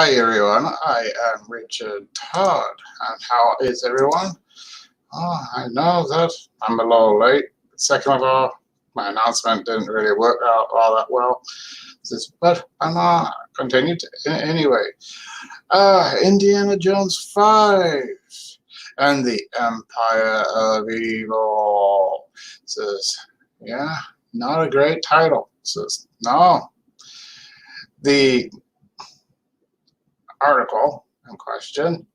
Hi everyone, I am Richard Todd, and how is everyone? Oh, I know that I'm a little late. Second of all, my announcement didn't really work out all that well, but I'm gonna continue anyway. Indiana Jones 5 and the Empire of Evil. Says, yeah, not a great title. Says, no. The article in question.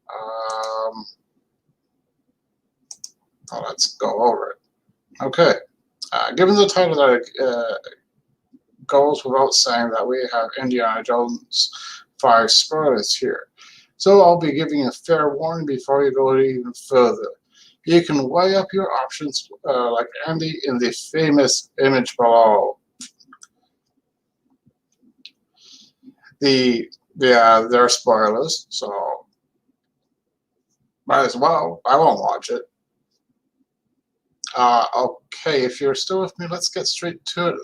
Let's go over it. Okay. Given the title that goes without saying that we have Indiana Jones 5 spoilers here. So I'll be giving a fair warning before you go even further. You can weigh up your options like Andy in the famous image below. There are spoilers, so might as well. I won't watch it. Okay, if you're still with me, let's get straight to it.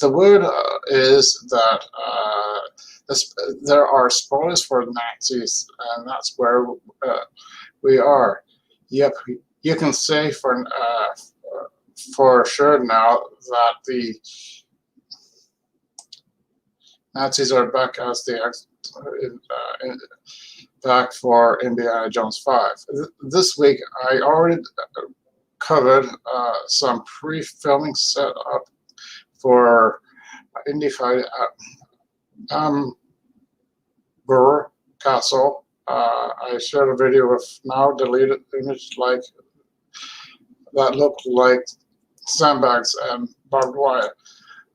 The word is that there are spoilers for Nazis, and that's where we are. Yep, you can say for sure now that the Nazis are back as back for Indiana Jones 5. This week, I already covered some pre-filming setup for Indy 5 at Burr Castle. I shared a video with now deleted image like that looked like sandbags and barbed wire.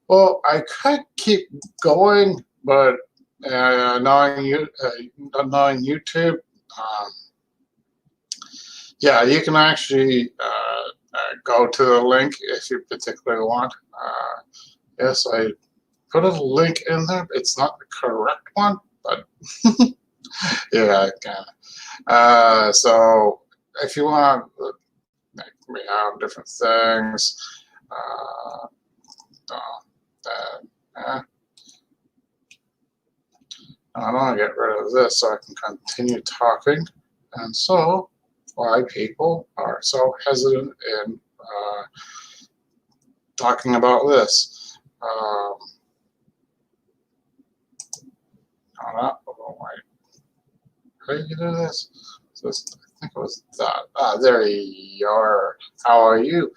Well, I could keep going, but knowing YouTube, yeah, you can actually go to the link if you particularly want. Yes, I put a link in there. It's not the correct one, but yeah, I can. So if you want, we have different things. I'm going to get rid of this so I can continue talking. And so, why people are so hesitant in talking about this. Oh, wait. How do you do this? I think it was that. There you are. How are you?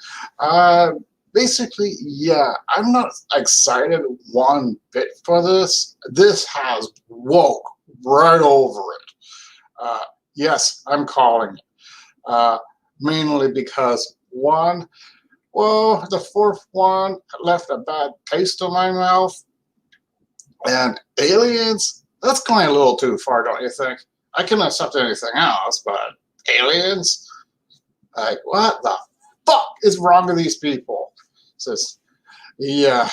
Basically, yeah, I'm not excited one bit for this. This has woke right over it. Yes, I'm calling it. Mainly because one, well, the fourth one left a bad taste in my mouth. And Aliens, that's going a little too far, don't you think? I can accept anything else, but Aliens? Like, what the fuck is wrong with these people? Says, yeah.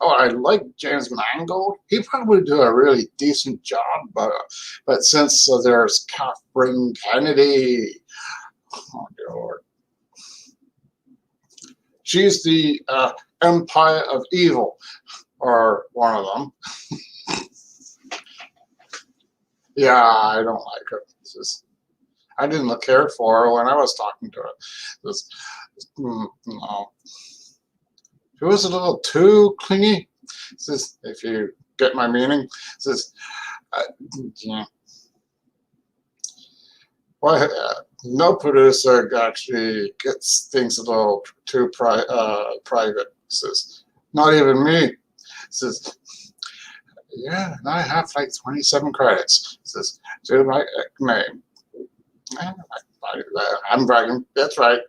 Oh, I like James Mangold. He probably do a really decent job, but since there's Catherine Kennedy, oh dear Lord, she's the Empire of Evil, or one of them. Yeah, I don't like her. I didn't care for her when I was talking to her. No. She was a little too clingy. If you get my meaning. Yeah. Well, no producer actually gets things a little too private. Not even me. Yeah, and I have like 27 credits. To my name. I'm bragging. That's right.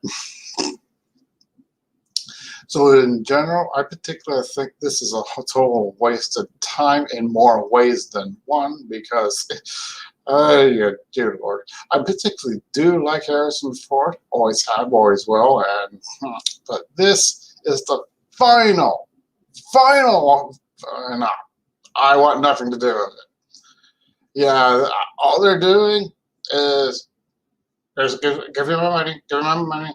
So in general, I particularly think this is a total waste of time in more ways than one because, yeah, dear Lord, I particularly do like Harrison Ford. Always have, always will, but this is the final. No, I want nothing to do with it. Yeah, all they're doing is give me my money, give me my money.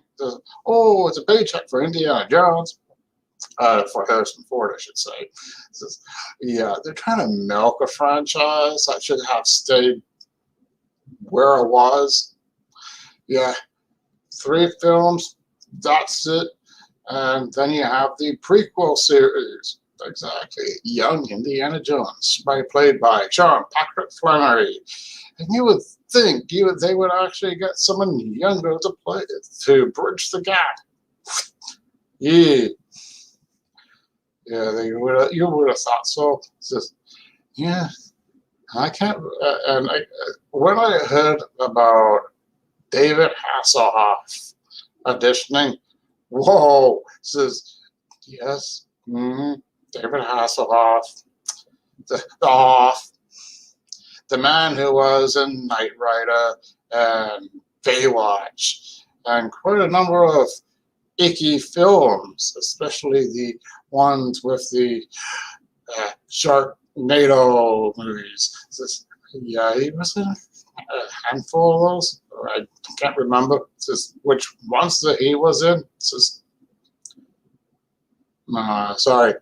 Oh, it's a paycheck for Indiana Jones. For Harrison Ford, I should say. Says, yeah, they're trying to milk a franchise that should have stayed where it was. Yeah, 3 films, that's it. And then you have the prequel series. Exactly. Young Indiana Jones, played by Sean Patrick Flannery. And you would think they would actually get someone younger to play it, to bridge the gap. Yeah. Yeah, you would have thought so. It's just, yeah, I can't. When I heard about David Hasselhoff auditioning, whoa, says yes, David Hasselhoff, the the man who was in Knight Rider and Baywatch, and quite a number of icky films, especially the ones with the Sharknado movies. Yeah, he was in a handful of those. I can't remember just which ones that he was in. Just, sorry.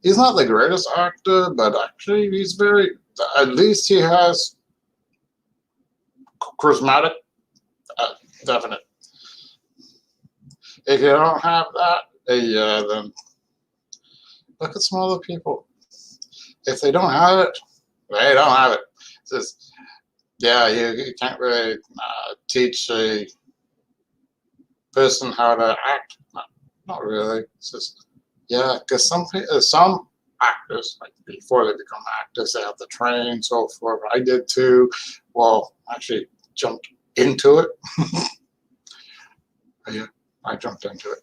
He's not the greatest actor, but actually he's very, at least he has charismatic, definite. If you don't have that, then look at some other people. If they don't have it, they don't have it. It's just, yeah, you can't really teach a person how to act. Not really. It's just, yeah, because some actors, like before they become actors, they have to train, so forth. I did too. Well, actually jumped into it. Yeah, I jumped into it.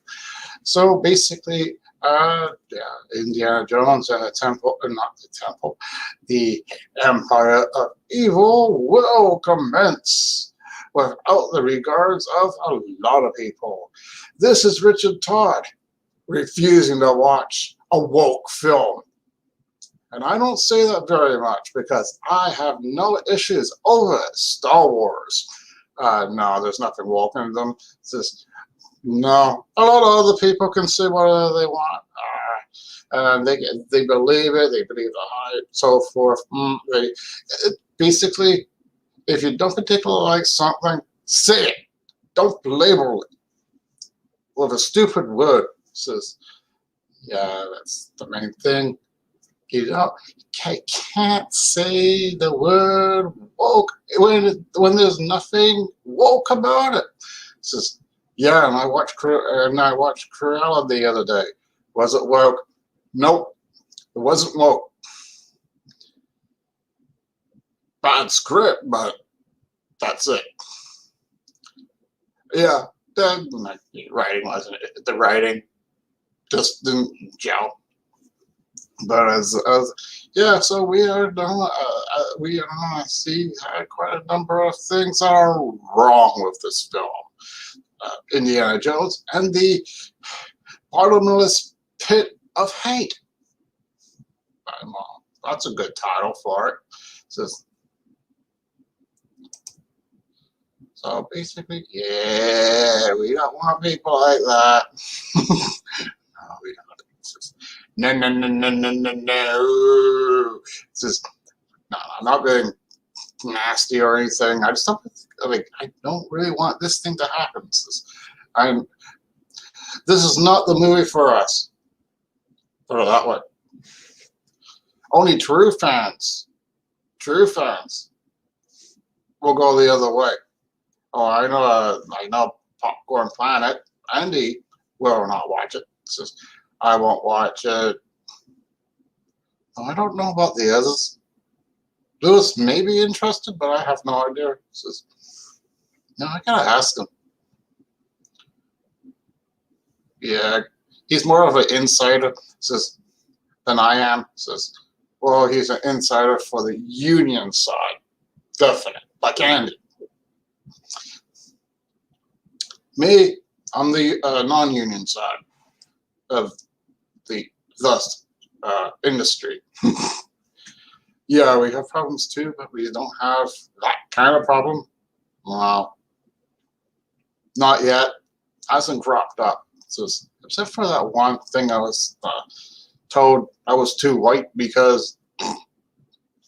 So basically, yeah, Indiana Jones and the Temple, not the Temple, the Empire of Evil will commence without the regards of a lot of people. This is Richard Todd refusing to watch a woke film. And I don't say that very much because I have no issues over Star Wars. No, there's nothing woke in them. It's just, no, a lot of other people can say whatever they want. And they believe it, they believe the hype, so forth. Basically, if you don't particularly like something, say it. Don't label it with a stupid word. It says, yeah, that's the main thing. You can't say the word woke when there's nothing woke about it. It's just, yeah, and I watched Cruella the other day. Was it woke? Nope, it wasn't woke. Bad script, but that's it. Yeah, the writing wasn't it. The writing just didn't gel. But yeah, so we are see quite a number of things are wrong with this film. Indiana Jones and the Bottomless Pit of Hate. That's a good title for it. So basically, yeah, we don't want people like that. No, we don't. No, no, no, no, no, no, no. It's just, no, I'm not being nasty or anything. I just don't, I don't really want this thing to happen. This is not the movie for us. Put it that way. Only true fans will go the other way. Oh, I know Popcorn Planet, Andy will not watch it. It's just, I won't watch it. I don't know about the others. Lewis may be interested, but I have no idea. It's just, no, I gotta ask him. Yeah, he's more of an insider than I am. Well, he's an insider for the union side. Definite, like Andy. Me, I'm the non-union side of the industry. Yeah, we have problems too, but we don't have that kind of problem. Well, not yet. Hasn't cropped up. Except for that one thing I was told I was too white because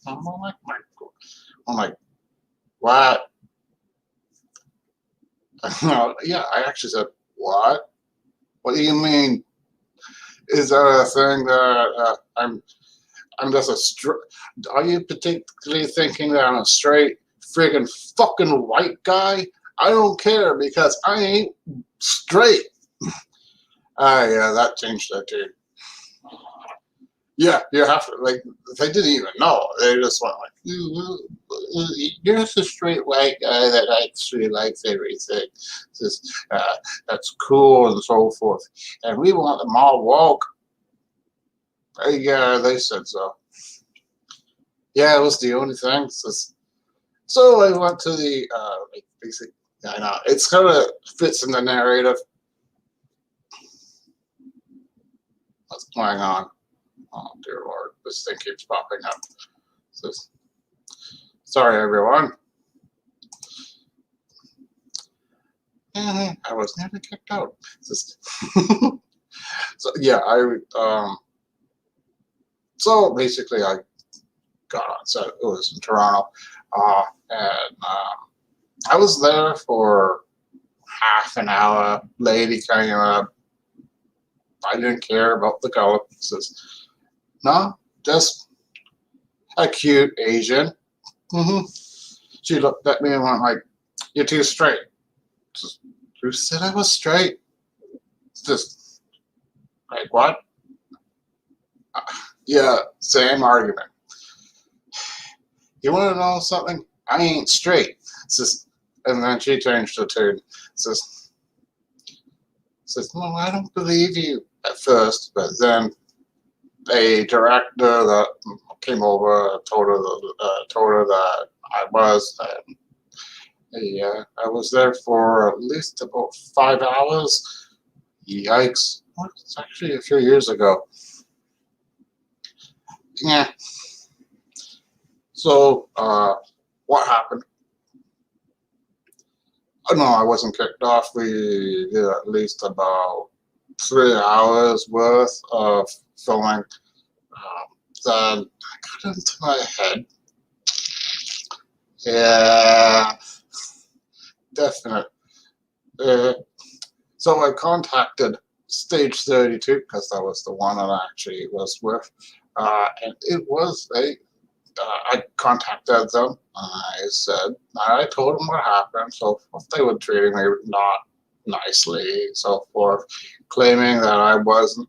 I'm like, what? Yeah, I actually said, what? What do you mean? Is that a thing that I'm just a straight? Are you particularly thinking that I'm a straight friggin' fucking white guy? I don't care because I ain't straight. Ah, yeah, that changed that too. Yeah, you have to, like, they didn't even know. They just went like, you're just a straight white guy that actually likes everything. Just, that's cool and so forth. And we want them all woke. Yeah, they said so. Yeah, it was the only thing. So I went to the, like, basic, I know, it's kind of fits in the narrative. What's going on? Oh, dear Lord, this thing keeps popping up. Sorry, everyone. I was never kicked out. So yeah, so basically I got on. So it was in Toronto, and I was there for half an hour. Lady came up. I didn't care about the color. Says, no, just a cute Asian. hmm She looked at me and went like, "You're too straight." Just, who said I was straight? Just like what? Yeah, same argument. You want to know something? I ain't straight. It's just, and then she changed the tune. Says, no, I don't believe you at first, but then a director that came over told her that I was. Yeah, I was there for at least about 5 hours. Yikes! Well, it's actually a few years ago. Yeah. So, what happened? Oh, no, I wasn't kicked off. We did at least about 3 hours worth of filming. Then I got into my head. Yeah, definite. Uh, so I contacted Stage 32 because that was the one that I actually was with. And it was I contacted them. I told them what happened. So they were treating me not nicely, so forth, claiming that I wasn't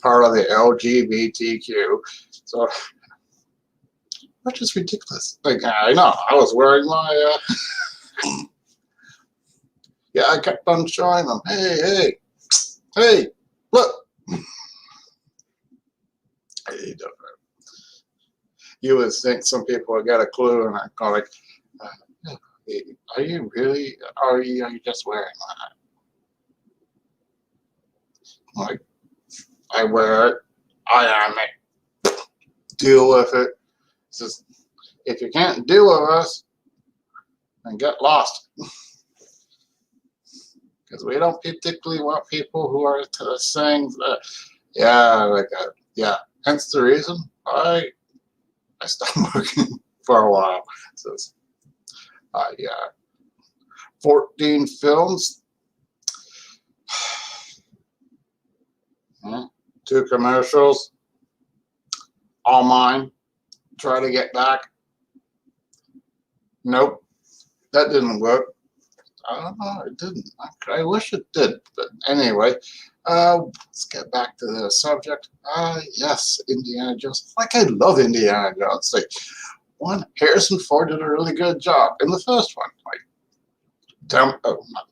part of the LGBTQ. So, which is ridiculous. Like, I know, I was wearing my, yeah, I kept on showing them, hey, look. Hey, you would think some people would get a clue, and I go like, uh, are you really, are you just wearing that? Like, I wear it, I am it, deal with it. It's just, if you can't deal with us, then get lost. Because we don't particularly want people who are saying that, yeah, like, yeah. Hence the reason I stopped working for a while. So, yeah, 14 films, 2 commercials, all mine. Try to get back. Nope, that didn't work. I don't know, it didn't. I wish it did, but anyway, let's get back to the subject. Yes, Indiana Jones. Like, I love Indiana Jones. Like, one, Harrison Ford did a really good job in the first one. Like, not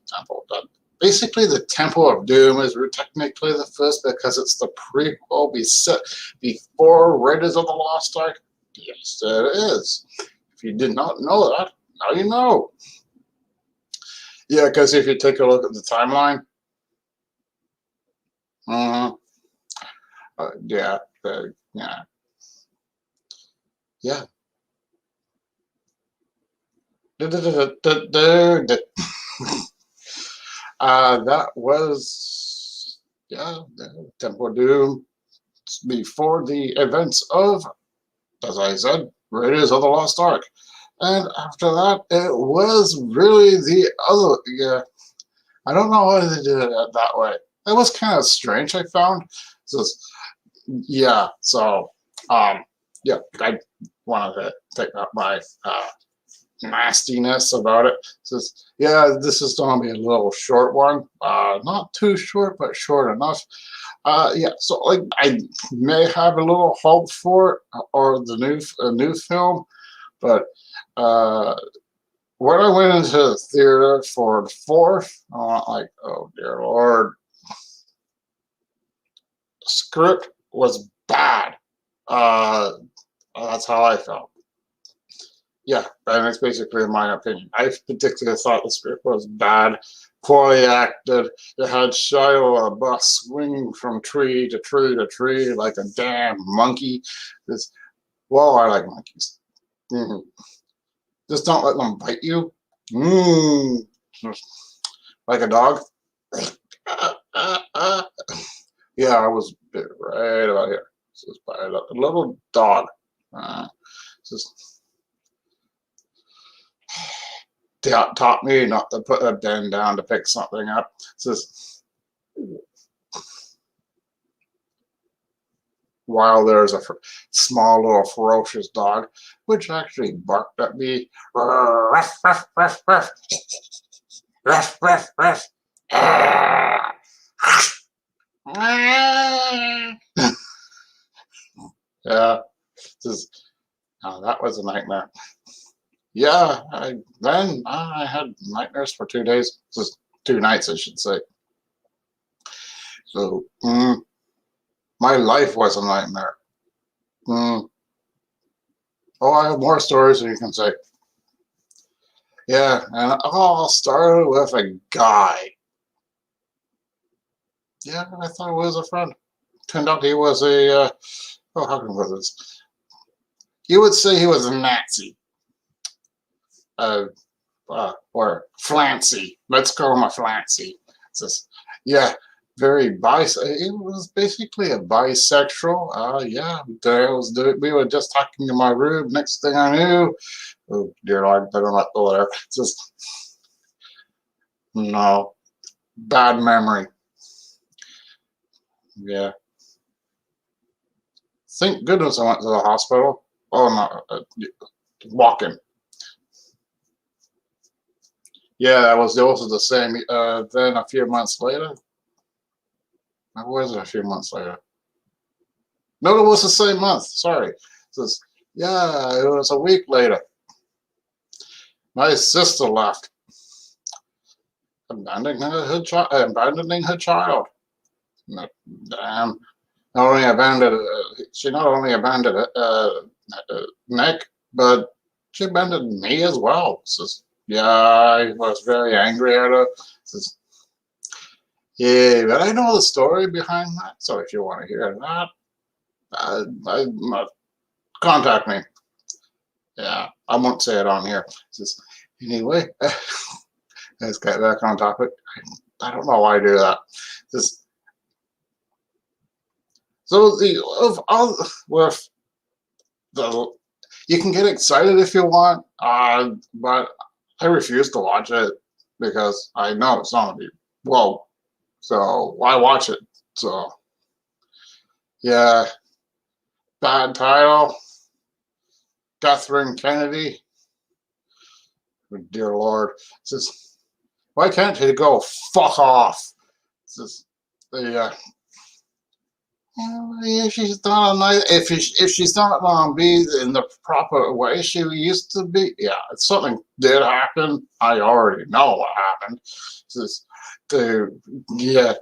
Temple, but basically the Temple of Doom is technically the first because it's the prequel before Raiders of the Lost Ark. Yes, it is. If you did not know that, now you know. Yeah, because if you take a look at the timeline, uh, yeah, yeah, yeah. That was yeah, Temple of Doom before the events of, as I said, Raiders of the Lost Ark. And after that, it was really the other. Yeah, I don't know why they did it that way. It was kind of strange, I found. Just, yeah, so, um, yeah, I wanted to take out my nastiness about it. Says, yeah, this is going to be a little short one. Not too short, but short enough. Yeah, so like I may have a little hope for it, or the new film, but uh, when I went into the theater for the fourth, I went like, oh dear lord, the script was bad. Uh, that's how I felt. Yeah, and it's basically my opinion. I particularly thought the script was bad, poorly acted. It had Shia LaBeouf swinging from tree to tree to tree like a damn monkey. This, well, I like monkeys. Mhm. Just don't let them bite you. Mm. Like a dog. Yeah, I was bit right about here. This is by a little dog. Just taught me not to put a pen down to pick something up. Says while there's a small little ferocious dog, which actually barked at me. Ruff, ruff, ruff, ruff. Ruff, ruff, ruff. Yeah, just, oh, that was a nightmare. Yeah, then I had nightmares for 2 days, just 2 nights, I should say. So my life was a nightmare. Mm. Oh, I have more stories than you can say. Yeah, and it all started with a guy. Yeah, I thought it was a friend. Turned out he was a, oh, how can I put this? You would say he was a Nazi, uh, or Flancy. Let's call him a Flancy. It's just, yeah, very it was basically a bisexual. Yeah, we were just talking in my room. Next thing I knew, oh dear Lord, better not go there. It's just, no, bad memory. Yeah. Thank goodness I went to the hospital. Oh no, walking. Yeah, that was also the same. Then a few months later, or was it a few months later? No, it was the same month. Sorry. It says, yeah, it was a week later. My sister left, abandoning her child. Damn. Not only abandoned, she not only abandoned Nick, but she abandoned me as well. Says, yeah, I was very angry at her. Says, yeah, but I know the story behind that. So if you want to hear that, contact me. Yeah, I won't say it on here. Says, anyway, let's get back on topic. I don't know why I do that. Just so the of all with the you can get excited if you want, but I refuse to watch it because I know it's not gonna be well. So why watch it? So yeah, bad title. Catherine Kennedy. Dear Lord, says why can't he go fuck off? Says the if she's not a nice, if she's not gonna be in the proper way she used to be, yeah, something did happen. I already know what happened. Just, yeah,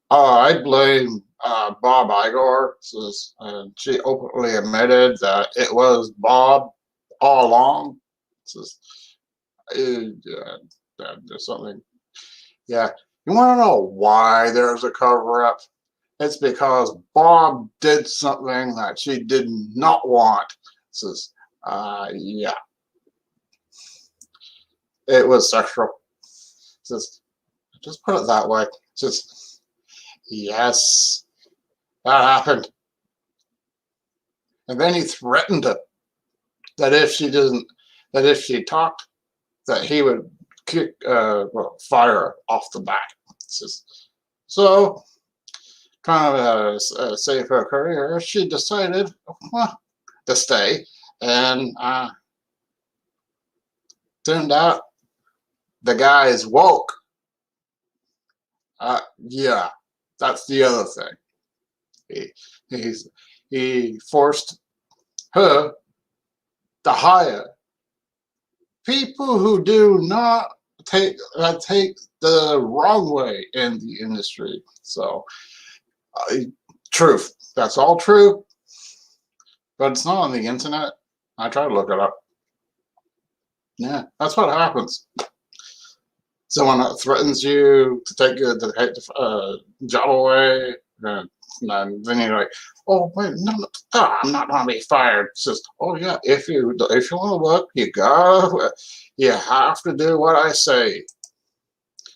I blame Bob Igor. Says, she openly admitted that it was Bob all along. Says, there's something. Yeah, you want to know why there's a cover up? It's because Bob did something that she did not want. Says, yeah, it was sexual. Says, Just put it that way. Just, yes, that happened. And then he threatened her that if she didn't, that if she talked, that he would fire her off the bat. So, trying to save her career, she decided to stay, and turned out the guy is woke. Yeah, that's the other thing. He forced her to hire people who do not take the wrong way in the industry. So, truth. That's all true, but it's not on the internet. I try to look it up. Yeah, that's what happens. Someone that threatens you to take the job away, and then you're like, oh wait, no, I'm not gonna be fired. It's just, oh yeah, if you want to work, you have to do what I say.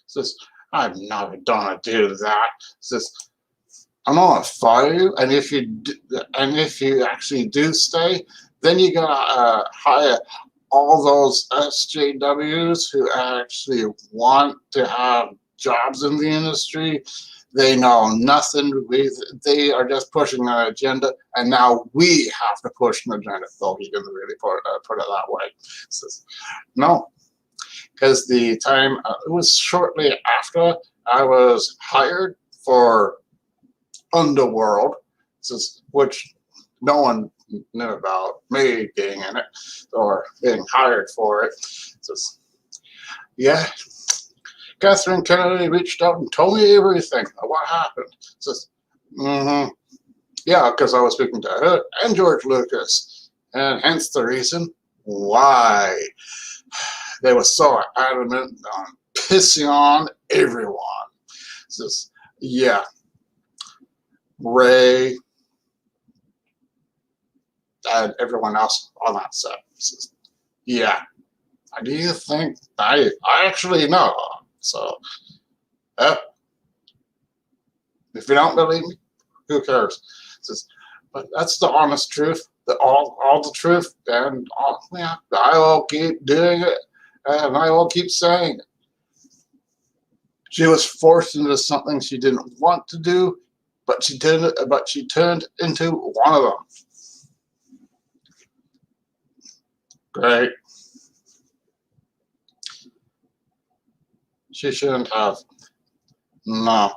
It's just, I'm not gonna do that. It's just, I'm gonna fire you, and if you actually do stay, then you gotta hire all those SJWs who actually want to have jobs in the industry. They know nothing. They are just pushing an agenda, and now we have to push an agenda. Well, you can really put it that way. Says, no, because the time it was shortly after I was hired for Underworld, which no one knew about me being in it or being hired for it. Says, yeah, Catherine Kennedy reached out and told me everything of what happened. Says, yeah, because I was speaking to her and George Lucas, and hence the reason why they were so adamant on pissing on everyone. Says, yeah, Ray and everyone else on that set. Says, yeah, do you think I actually know? So, if you don't believe me, who cares? Says, but that's the honest truth, all the truth, and yeah, I will keep doing it, and I will keep saying it. She was forced into something she didn't want to do, but she turned into one of them. Great. She shouldn't have. No.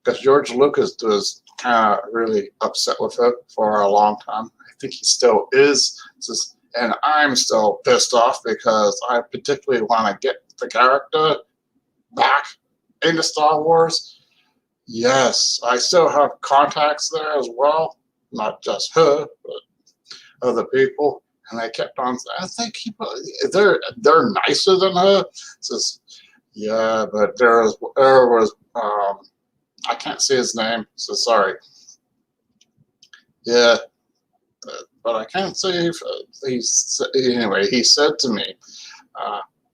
Because George Lucas was kind of really upset with it for a long time. I think he still is. And I'm still pissed off because I particularly want to get the character back into Star Wars. Yes, I still have contacts there as well. Not just her, but other people. And they kept on saying, I think they're nicer than her. Says, yeah, but there was I can't say his name, so sorry. Yeah, but I can't say if anyway, he said to me,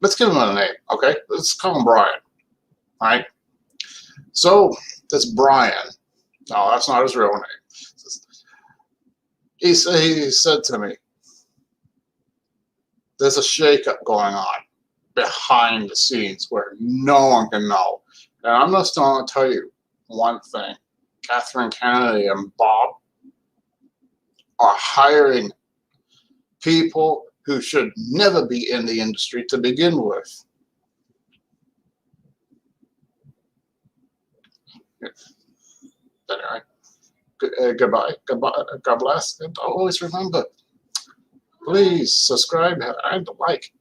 let's give him a name, okay? Let's call him Brian, all right? So, this Brian, no, that's not his real name. He said to me, there's a shakeup going on behind the scenes where no one can know. And I'm just going to tell you one thing. Catherine Kennedy and Bob are hiring people who should never be in the industry to begin with. Anyway, goodbye. God bless. And always remember, please subscribe and like.